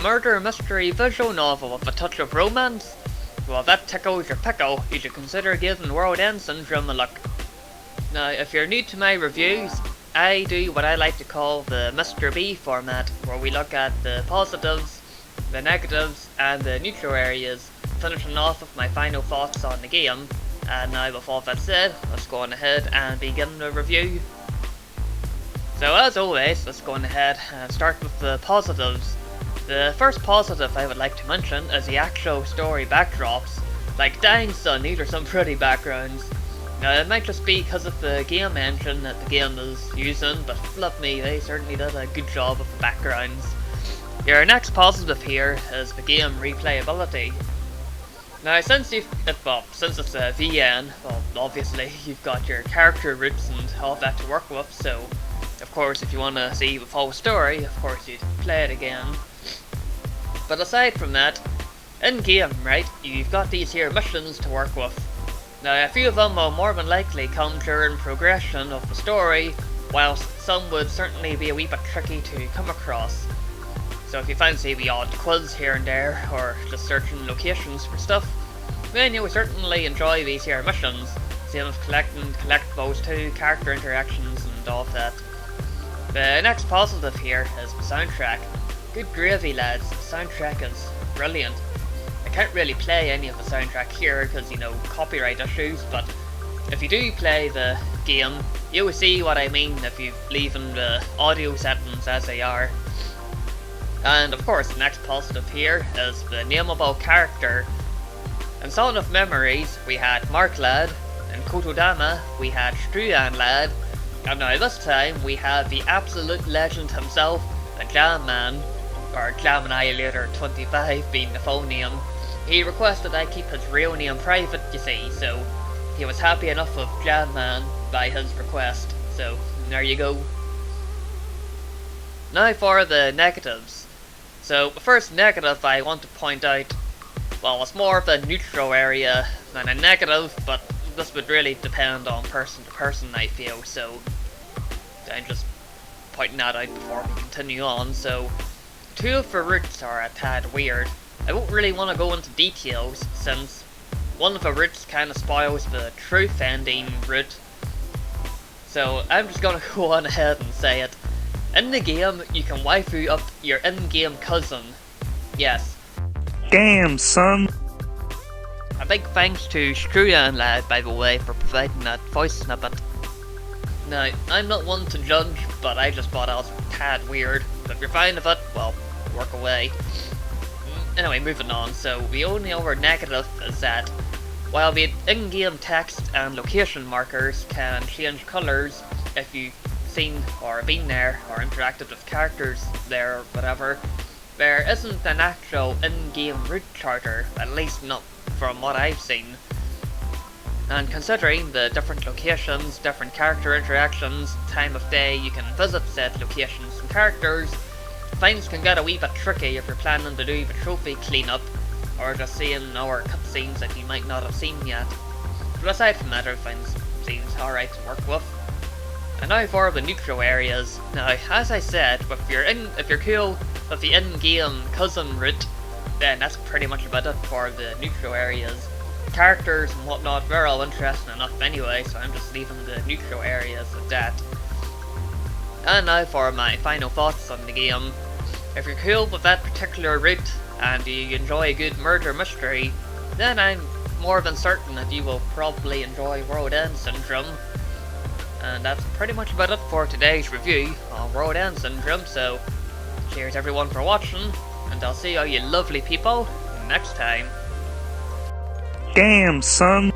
murder mystery visual novel with a touch of romance? Well, if that tickles your pickle, you should consider giving World End Syndrome a look. Now, if you're new to my reviews, I do what I like to call the Mr. B format, where we look at the positives, the negatives, and the neutral areas, finishing off with my final thoughts on the game. And now, with all that said, let's go on ahead and begin the review. So as always, let's go on ahead and start with the positives. The first positive I would like to mention is the actual story backdrops. Like, dang son, these are some pretty backgrounds. Now, it might just be because of the game engine that the game is using, but flip me, they certainly did a good job with the backgrounds. Your next positive here is the game replayability. Now, since it's a VN, well, obviously you've got your character roots and all that to work with, so of course if you want to see the full story, of course you'd play it again. But aside from that, in game, right, you've got these here missions to work with. Now, a few of them will more than likely come during progression of the story, whilst some would certainly be a wee bit tricky to come across. So if you fancy the odd quiz here and there, or just searching locations for stuff, then you will certainly enjoy these here missions. Same as collecting collectibles too, character interactions and all of that. The next positive here is the soundtrack. Good gravy lads, the soundtrack is brilliant. I can't really play any of the soundtrack here because, you know, copyright issues, but if you do play the game, you will see what I mean if you leave in the audio settings as they are. And of course, the next positive here is the nameable character. In Song of Memories, we had Mark Lad. In Kotodama, we had Struan Lad. And now this time, we have the absolute legend himself, the Jam Man, or Jam Annihilator 25 being the full name. He requested I keep his real name private, you see, so he was happy enough with Jam Man by his request. So, there you go. Now for the negatives. So, the first negative I want to point out, well, it's more of a neutral area than a negative, but this would really depend on person to person, I feel, so I'm just pointing that out before we continue on. So, two of the routes are a tad weird. I won't really want to go into details, since one of the routes kind of spoils the truth ending route. So, I'm just gonna go on ahead and say it. In the game, you can waifu up your in-game cousin. Yes. Damn, son! A big thanks to Struan Lad, by the way, for providing that voice snippet. Now, I'm not one to judge, but I just thought that was a tad weird. But if you're fine with it, well, work away. Anyway, moving on. So, the only other negative is that while the in-game text and location markers can change colours if you've seen or been there or interacted with characters there or whatever, there isn't an actual in-game route charter, at least not from what I've seen. And considering the different locations, different character interactions, time of day you can visit said locations and characters, things can get a wee bit tricky if you're planning to do the trophy cleanup, or just seeing our cutscenes that you might not have seen yet. But aside from that, everything seems alright to work with. And now for the neutral areas. Now, as I said, if you're cool with the in-game cousin route, then that's pretty much about it for the neutral areas. Characters and whatnot, they're all interesting enough anyway, so I'm just leaving the neutral areas at that. And now for my final thoughts on the game. If you're cool with that particular route, and you enjoy a good murder mystery, then I'm more than certain that you will probably enjoy World End Syndrome. And that's pretty much about it for today's review on World End Syndrome, so cheers everyone for watching, and I'll see all you lovely people next time. Damn, son!